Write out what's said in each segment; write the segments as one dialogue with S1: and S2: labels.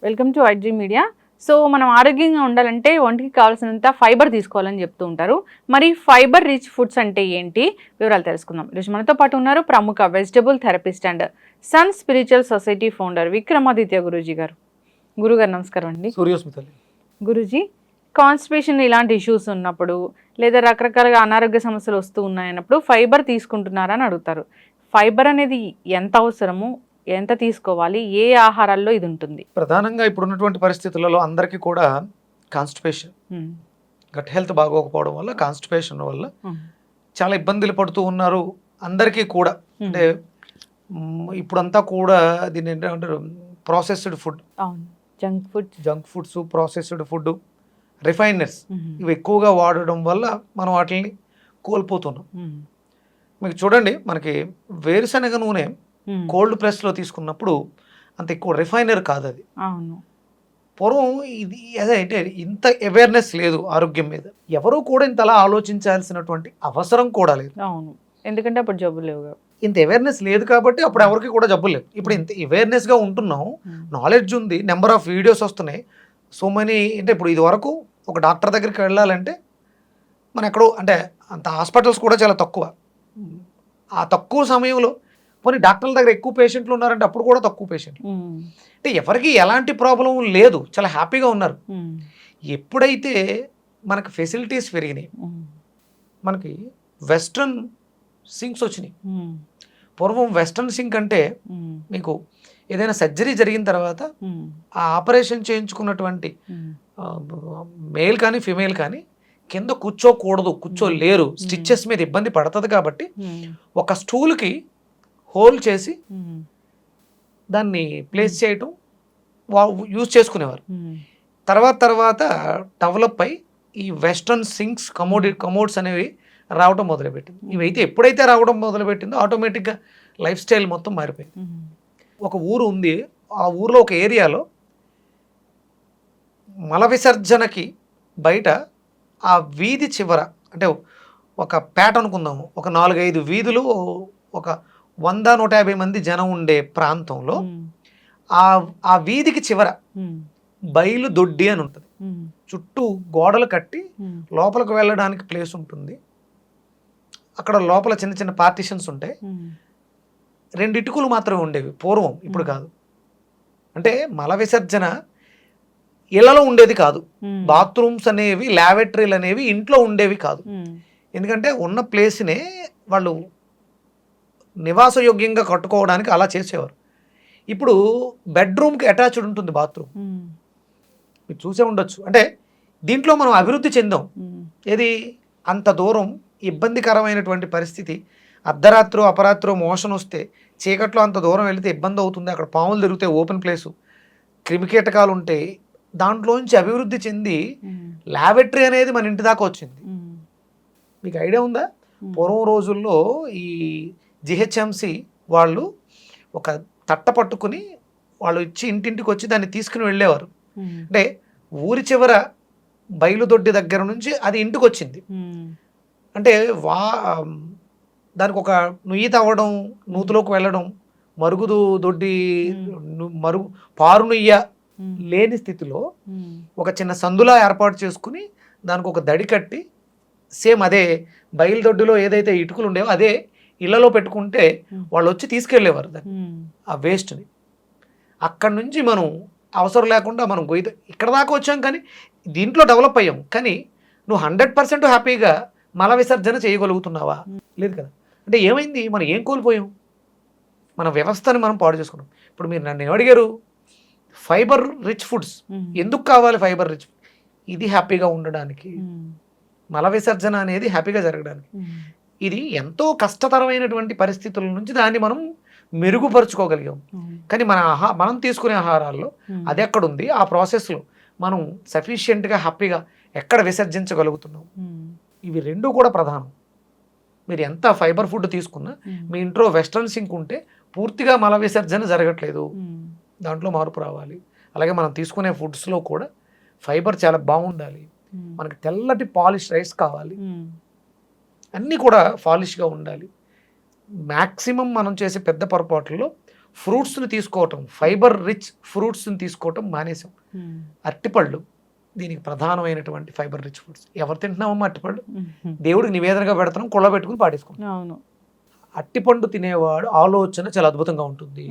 S1: Welcome to IG media. So మనం ఆరోగ్యంగా ఉండాలంటే ఒంటికి కావాల్సినంత ఫైబర్ తీసుకోవాలని చెప్తూ ఉంటారు. మరి ఫైబర్ రిచ్ ఫుడ్స్ అంటే ఏంటి, వివరాలు తెలుసుకుందాం. ఈరోజు మనతో పాటు ఉన్నారు ప్రముఖ vegetable therapist and sun spiritual society founder Vikramaditya Guruji గారు. గురుగారు నమస్కారం అండి.
S2: సూర్యోస్మితల్లి.
S1: గురూజీ, కాన్స్టిపేషన్ ఇలాంటి ఇష్యూస్ ఉన్నప్పుడు లేదా రకరకాలుగా అనారోగ్య సమస్యలు వస్తూ ఉన్నాయన్నప్పుడు ఫైబర్ తీసుకుంటున్నారా అని అడుగుతారు. ఫైబర్ అనేది ఎంత అవసరము, ఎంత తీసుకోవాలి, ఏ ఆహారాల్లో ఇది ఉంటుంది?
S2: ప్రధానంగా ఇప్పుడున్నటువంటి పరిస్థితులలో అందరికీ కూడా కాన్స్టిపేషన్, గట్ హెల్త్ బాగోకపోవడం వల్ల, కాన్స్టిపేషన్ వల్ల చాలా ఇబ్బందులు పడుతూ ఉన్నారు అందరికీ కూడా. అంటే ఇప్పుడంతా కూడా దీన్ని ఏంటంటారు, processed food, junk foods, processed food, refiners ఇవి ఎక్కువగా వాడడం వల్ల మనం వాటిని కోల్పోతున్నాం. మీకు చూడండి, మనకి వేరుశనగ నూనె కోల్డ్ ప్రెస్లో తీసుకున్నప్పుడు అంత ఎక్కువ రిఫైనర్ కాదు అది. పూర్వం ఇది అంటే ఇంత అవేర్నెస్ లేదు ఆరోగ్యం మీద, ఎవరు కూడా ఇంతలా ఆలోచించాల్సినటువంటి అవసరం కూడా లేదు.
S1: అవును, ఎందుకంటే అప్పుడు జబ్బులు లేవు,
S2: ఇంత అవేర్నెస్ లేదు కాబట్టి అప్పుడు ఎవరికి కూడా జబ్బులు లేవు. ఇప్పుడు ఇంత అవేర్నెస్గా ఉంటున్నాం, నాలెడ్జ్ ఉంది, నెంబర్ ఆఫ్ వీడియోస్ వస్తున్నాయి, సో మనీ. అంటే ఇప్పుడు ఇది వరకు ఒక డాక్టర్ దగ్గరికి వెళ్ళాలంటే మనం ఎక్కడో, అంటే అంత హాస్పిటల్స్ కూడా చాలా తక్కువ. ఆ తక్కువ సమయంలో పోనీ డాక్టర్ల దగ్గర ఎక్కువ పేషెంట్లు ఉన్నారంటే అప్పుడు కూడా తక్కువ పేషెంట్లు. అంటే ఎవరికి ఎలాంటి ప్రాబ్లం లేదు, చాలా హ్యాపీగా ఉన్నారు. ఎప్పుడైతే మనకు ఫెసిలిటీస్ పెరిగినాయి, మనకి వెస్ట్రన్ సింక్స్ వచ్చినాయి. పూర్వం వెస్ట్రన్ సింక్ అంటే మీకు ఏదైనా సర్జరీ జరిగిన తర్వాత ఆ ఆపరేషన్ చేయించుకున్నటువంటి మేల్ కానీ ఫిమేల్ కానీ కింద కూర్చోకూడదు, కూర్చోలేరు, స్టిచ్చెస్ మీద ఇబ్బంది పడుతుంది. కాబట్టి ఒక స్టూల్కి హోల్ చేసి దాన్ని ప్లేస్ చేయటం యూజ్ చేసుకునేవారు. తర్వాత డెవలప్ అయి ఈ వెస్ట్రన్ సింక్స్, కమోడ్స్ అనేవి రావడం మొదలుపెట్టింది. ఇవైతే ఎప్పుడైతే రావడం మొదలుపెట్టిందో ఆటోమేటిక్గా లైఫ్ స్టైల్ మొత్తం మారిపోయింది. ఒక ఊరు ఉంది, ఆ ఊరిలో ఒక ఏరియాలో మల విసర్జనకి బయట ఆ వీధి చివర, అంటే ఒక పేట అనుకుందాము, ఒక 4-5 వీధులు, ఒక 100-150 మంది జనం ఉండే ప్రాంతంలో ఆ వీధికి చివర బయలు దొడ్డి అని ఉంటుంది. చుట్టూ గోడలు కట్టి లోపలికి వెళ్ళడానికి ప్లేస్ ఉంటుంది. అక్కడ లోపల చిన్న చిన్న పార్టిషన్స్ ఉంటాయి. 2 ఇటుకలు మాత్రమే ఉండేవి పూర్వం, ఇప్పుడు కాదు. అంటే మల విసర్జన ఇళ్లలో ఉండేది కాదు, బాత్రూమ్స్ అనేవి, ల్యాబరేటరీలు అనేవి ఇంట్లో ఉండేవి కాదు. ఎందుకంటే ఉన్న ప్లేస్నే వాళ్ళు నివాసయోగ్యంగా కట్టుకోవడానికి అలా చేసేవారు. ఇప్పుడు బెడ్రూమ్కి అటాచ్డ్ ఉంటుంది బాత్రూమ్, మీరు చూసే ఉండొచ్చు. అంటే దీంట్లో మనం అభివృద్ధి చెందాం. ఏది అంత దూరం ఇబ్బందికరమైనటువంటి పరిస్థితి, అర్ధరాత్రో అపరాత్రో మోషన్ వస్తే చీకట్లో అంత దూరం వెళితే ఇబ్బంది అవుతుంది. అక్కడ పాములు తిరుగుతాయి, ఓపెన్ ప్లేసు, క్రిమికీటకాలు ఉంటాయి. దాంట్లోంచి అభివృద్ధి చెంది ల్యాబరేటరీ అనేది మన ఇంటి దాకా వచ్చింది. మీకు ఐడియా ఉందా? పూర్వం రోజుల్లో ఈ జిహెచ్ఎంసి వాళ్ళు ఒక తట్ట పట్టుకుని వాళ్ళు ఇచ్చి ఇంటింటికి వచ్చి దాన్ని తీసుకుని వెళ్ళేవారు. అంటే ఊరి చివర బయలుదొడ్డి దగ్గర నుంచి అది ఇంటికి వచ్చింది. అంటే దానికి ఒక నుయ్యి తవ్వడం, నూతులోకి వెళ్ళడం, మరుగుదు దొడ్డి, పారు నుయ్య లేని స్థితిలో ఒక చిన్న సందులా ఏర్పాటు చేసుకుని దానికి ఒక దడి కట్టి, సేమ్ అదే బయలుదొడ్డిలో ఏదైతే ఇటుకలు ఉండేవో అదే ఇళ్లలో పెట్టుకుంటే వాళ్ళు వచ్చి తీసుకెళ్ళేవారు దాన్ని, ఆ వేస్ట్ని. అక్కడి నుంచి మనం అవసరం లేకుండా మనం ఇక్కడ దాకా వచ్చాం, కానీ దీంట్లో డెవలప్ అయ్యాం. కానీ నువ్వు 100% హ్యాపీగా మల విసర్జన చేయగలుగుతున్నావా? లేదు కదా. అంటే ఏమైంది, మనం ఏం కోల్పోయాం? మన వ్యవస్థని మనం పాడు చేసుకున్నాం. ఇప్పుడు మీరు నన్ను అడిగారు ఫైబర్ రిచ్ ఫుడ్స్ ఎందుకు కావాలి. ఫైబర్ రిచ్ ఇది హ్యాపీగా ఉండడానికి, మల విసర్జన అనేది హ్యాపీగా జరగడానికి. ఇది ఎంతో కష్టతరమైనటువంటి పరిస్థితుల నుంచి దాన్ని మనం మెరుగుపరుచుకోగలిగాం. కానీ మనం తీసుకునే ఆహారాల్లో అది ఎక్కడుంది, ఆ ప్రాసెస్లో మనం సఫిషియెంట్గా హ్యాపీగా ఎక్కడ విసర్జించగలుగుతున్నాం? ఇవి రెండు కూడా ప్రధానం. మీరు ఎంత ఫైబర్ ఫుడ్ తీసుకున్నా మీ ఇంట్లో వెస్ట్రన్ సింక్ ఉంటే పూర్తిగా మల విసర్జన జరగట్లేదు, దాంట్లో మార్పు రావాలి. అలాగే మనం తీసుకునే ఫుడ్స్లో కూడా ఫైబర్ చాలా బాగుండాలి. మనకి తెల్లటి పాలిష్ రైస్ కావాలి, అన్నీ కూడా పాలిష్గా ఉండాలి. మ్యాక్సిమం మనం చేసే పెద్ద పొరపాట్లలో ఫ్రూట్స్ని తీసుకోవటం, ఫైబర్ రిచ్ ఫ్రూట్స్ని తీసుకోవటం మానేసాం. అరటిపళ్ళు దీనికి ప్రధానమైనటువంటి ఫైబర్ రిచ్ ఫుడ్స్. ఎవరు తింటున్నామమ్మా అరటిపళ్ళు? దేవుడికి నివేదనగా పెడతాం, కుళ్ళ పెట్టుకుని పాడేసుకుంటాం.
S1: అవును.
S2: అరటిపండు తినేవాడు ఆలోచన చాలా అద్భుతంగా ఉంటుంది.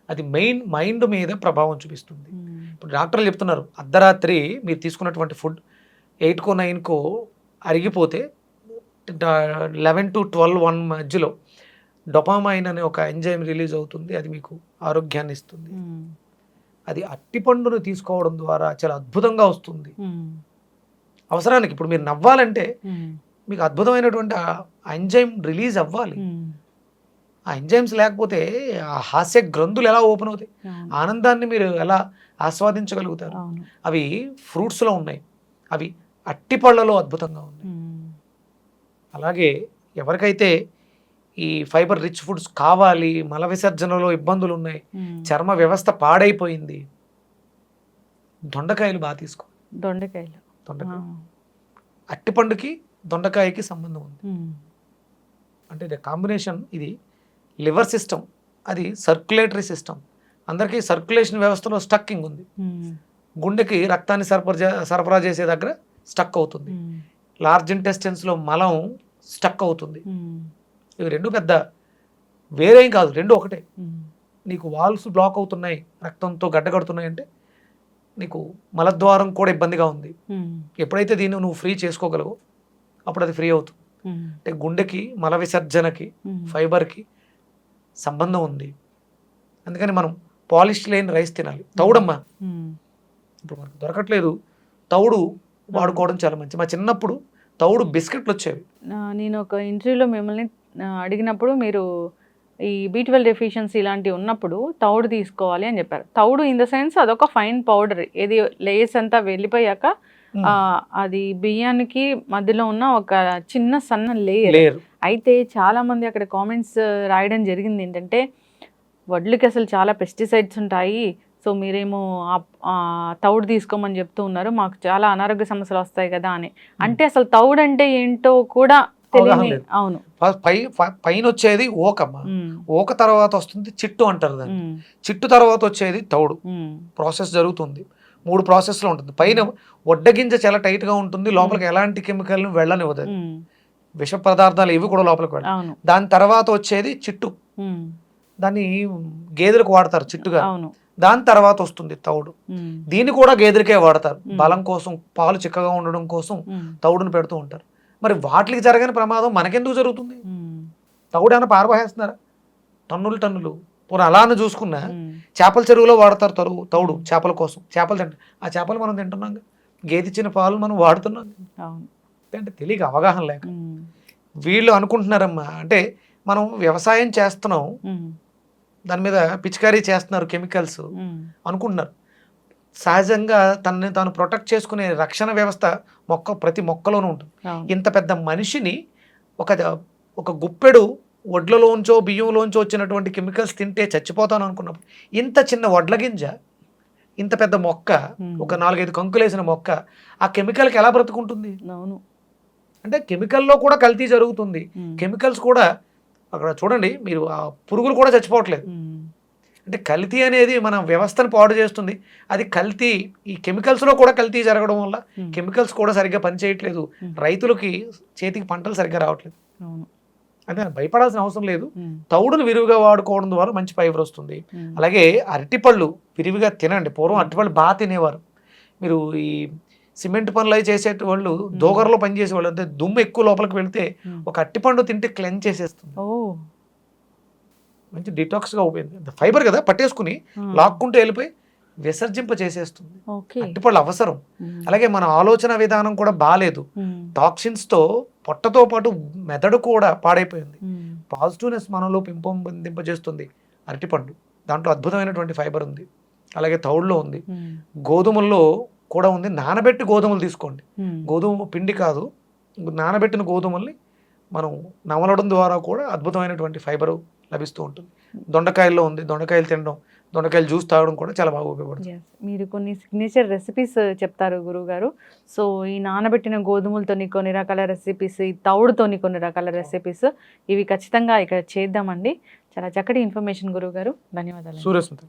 S2: అది మైండ్ మీద ప్రభావం చూపిస్తుంది. ఇప్పుడు డాక్టర్లు చెప్తున్నారు, అర్ధరాత్రి మీరు తీసుకున్నటువంటి ఫుడ్ 8కో 9కో అరిగిపోతే 11 to 12, 1 మధ్యలో డొపామైన్ అనే ఒక ఎంజైమ్ రిలీజ్ అవుతుంది. అది మీకు ఆరోగ్యాన్ని ఇస్తుంది. అది అరటిపండును తీసుకోవడం ద్వారా చాలా అద్భుతంగా వస్తుంది. అవసరానికి ఇప్పుడు మీరు నవ్వాలంటే మీకు అద్భుతమైనటువంటి ఆ ఎంజైమ్ రిలీజ్ అవ్వాలి. ఆ ఎంజైమ్స్ లేకపోతే ఆ హాస్య గ్రంథులు ఎలా ఓపెన్ అవుతాయి? ఆనందాన్ని మీరు ఎలా ఆస్వాదించగలుగుతారు? అవి ఫ్రూట్స్లో ఉన్నాయి, అవి అట్టిపళ్ళలో అద్భుతంగా ఉన్నాయి. అలాగే ఎవరికైతే ఈ ఫైబర్ రిచ్ ఫుడ్స్ కావాలి, మల విసర్జనలో ఇబ్బందులు ఉన్నాయి, చర్మ వ్యవస్థ పాడైపోయింది, దొండకాయలు బాగా తీసుకోవాలి. దొండకాయ అట్టిపండుకి దొండకాయకి సంబంధం ఉంది. అంటే ఇది కాంబినేషన్. ఇది లివర్ సిస్టమ్, అది సర్క్యులేటరీ సిస్టమ్. అందరికీ సర్క్యులేషన్ వ్యవస్థలో స్టక్కింగ్ ఉంది. గుండెకి రక్తాన్ని సరఫరా చేసే దగ్గర స్టక్ అవుతుంది. లార్జ్ ఇంటెస్టైన్స్లో మలం స్టక్ అవుతుంది. ఇవి రెండు పెద్ద వేరేం కాదు, రెండు ఒకటే. నీకు వాల్వ్స్ బ్లాక్ అవుతున్నాయి, రక్తంతో గడ్డగడుతున్నాయి అంటే నీకు మలద్వారం కూడా ఇబ్బందిగా ఉంది. ఎప్పుడైతే దీన్ని నువ్వు ఫ్రీ చేసుకోగలవో అప్పుడు అది ఫ్రీ అవుతుంది. అంటే గుండెకి, మల విసర్జనకి, ఫైబర్కి సంబంధం ఉంది. అందుకని మనం పాలిష్ లేని రైస్ తినాలి. తౌడమ్మా ఇప్పుడు మనకు దొరకట్లేదు, తౌడు వాడుకోవడం చాలా మంచి. మా చిన్నప్పుడు తౌడు బిస్కెట్లు వచ్చేవి.
S1: నేను ఒక ఇంటర్వ్యూలో మిమ్మల్ని అడిగినప్పుడు మీరు ఈ B12 డెఫిషియన్సీ ఇలాంటివి ఉన్నప్పుడు తౌడు తీసుకోవాలి అని చెప్పారు. తౌడు ఇన్ ద సెన్స్ అదొక ఫైన్ పౌడర్. ఏది లేయర్స్ అంతా వెళ్ళిపోయాక అది బియ్యానికి మధ్యలో ఉన్న ఒక చిన్న సన్న లేయర్. అయితే చాలా మంది అక్కడ కామెంట్స్ రాయడం జరిగింది ఏంటంటే, వడ్లకి అసలు చాలా పెస్టిసైడ్స్ ఉంటాయి, సో మీరేమో తౌడు తీసుకోమని చెప్తూ ఉన్నారు, మాకు చాలా అనారోగ్య సమస్యలు వస్తాయి కదా అని. అంటే అసలు తౌడు అంటే ఏంటో కూడా తెలియదు. అవును,
S2: పైన వచ్చేది ఓకమ్మా, ఓక తర్వాత వస్తుంది చిట్టు అంటారు దాన్ని. చిట్టు తర్వాత వచ్చేది తౌడు. ప్రాసెస్ జరుగుతుంది, 3 ప్రాసెస్లో ఉంటుంది. పైన వడ్డగింజ చాలా టైట్గా ఉంటుంది, లోపలికి ఎలాంటి కెమికల్ వెళ్ళనివ్వదు, విష పదార్థాలు ఏవి కూడా లోపలికి వెళ్ళాలి. దాని తర్వాత వచ్చేది చిట్టు, దాన్ని గేదెలకు వాడతారు చిట్టుగా. దాని తర్వాత వస్తుంది తౌడు. దీన్ని కూడా గేదెలకే వాడతారు, బలం కోసం, పాలు చిక్కగా ఉండడం కోసం తౌడును పెడుతూ ఉంటారు. మరి వాటికి జరగని ప్రమాదం మనకెందుకు జరుగుతుంది? తౌడు ఏమైనా పారబోసేస్తున్నారా? టన్నులు. పోనీ అలానే చూసుకున్నా చేపల చెరువులో వాడతారు తౌడు చేపల కోసం. చేపలు తింటారు, ఆ చేపలు మనం తింటున్నాం, గేదెచ్చిన పాలు మనం వాడుతున్నాం. అంటే తెలియక, అవగాహన లేక వీళ్ళు అనుకుంటున్నారమ్మా. అంటే మనం వ్యవసాయం చేస్తున్నాం, దాని మీద పిచికారీ చేస్తున్నారు కెమికల్స్ అనుకుంటున్నారు. సహజంగా తనని తాను ప్రొటెక్ట్ చేసుకునే రక్షణ వ్యవస్థ ప్రతి మొక్కలోనూ ఉంటుంది. ఇంత పెద్ద మనిషిని ఒక గుప్పెడు వడ్లలోంచో బియ్యంలోంచో వచ్చినటువంటి కెమికల్స్ తింటే చచ్చిపోతాను అనుకున్నప్పుడు, ఇంత చిన్న వడ్ల గింజ, ఇంత పెద్ద మొక్క, ఒక 4-5 కంకులేసిన మొక్క ఆ కెమికల్కి ఎలా బ్రతుకుంటుంది? అంటే కెమికల్లో కూడా కల్తీ జరుగుతుంది. కెమికల్స్ కూడా అక్కడ చూడండి మీరు, ఆ పురుగులు కూడా చచ్చిపోవట్లేదు. అంటే కల్తీ అనేది మన వ్యవస్థను పాడు చేస్తుంది. అది కల్తీ, ఈ కెమికల్స్లో కూడా కల్తీ జరగడం వల్ల కెమికల్స్ కూడా సరిగ్గా పనిచేయట్లేదు, రైతులకి చేతికి పంటలు సరిగ్గా రావట్లేదు. అంటే భయపడాల్సిన అవసరం లేదు. తౌడును విరివిగా వాడుకోవడం ద్వారా మంచి ఫైబర్ వస్తుంది. అలాగే అరటిపళ్ళు విరివిగా తినండి. పూర్వం అరటిపళ్ళు బాగా తినేవారు. మీరు ఈ సిమెంట్ పనులు అవి చేసేవాళ్ళు, దోగరలో పనిచేసేవాళ్ళు, అంటే దుమ్ము ఎక్కువ లోపలికి వెళ్తే ఒక అరటిపండు తింటే క్లెన్స్ చేసేస్తుంది, మంచి డిటాక్స్గా ఉపయోగింది. ఫైబర్ కదా, పట్టేసుకుని లాక్కుంటూ వెళ్ళిపోయి విసర్జింప చేసేస్తుంది. అరటిపళ్ళు అవసరం. అలాగే మన ఆలోచన విధానం కూడా బాగాలేదు, టాక్సిన్స్తో పొట్టతో పాటు మెదడు కూడా పాడైపోయింది. పాజిటివ్నెస్ మనలో పెంపొందింపజేస్తుంది అరటిపండు. దాంట్లో అద్భుతమైనటువంటి ఫైబర్ ఉంది. అలాగే తౌడులో ఉంది, గోధుమల్లో కూడా ఉంది. నానబెట్టి గోధుమలు తీసుకోండి, గోధుమ పిండి కాదు, నానబెట్టిన గోధుమల్ని మనం నమలడం ద్వారా కూడా అద్భుతమైనటువంటి ఫైబరు లభిస్తూ ఉంటుంది. దొండకాయల్లో ఉంది, దొండకాయలు తినడం దొండకాయలు జ్యూస్ తాగడం కూడా చాలా బాగా ఉపయోగపడుతుంది.
S1: Yes. మీరు కొన్ని సిగ్నేచర్ రెసిపీస్ చెప్తారు గురువుగారు. సో ఈ నానబెట్టిన గోధుమలతోని కొన్ని రకాల రెసిపీస్, ఈ తౌడుతోని కొన్ని రకాల రెసిపీస్, ఇవి ఖచ్చితంగా ఇక్కడ చేద్దామండి. చాలా చక్కటి ఇన్ఫర్మేషన్ గురువుగారు, ధన్యవాదాలు.
S2: సూర్యస్మృతి.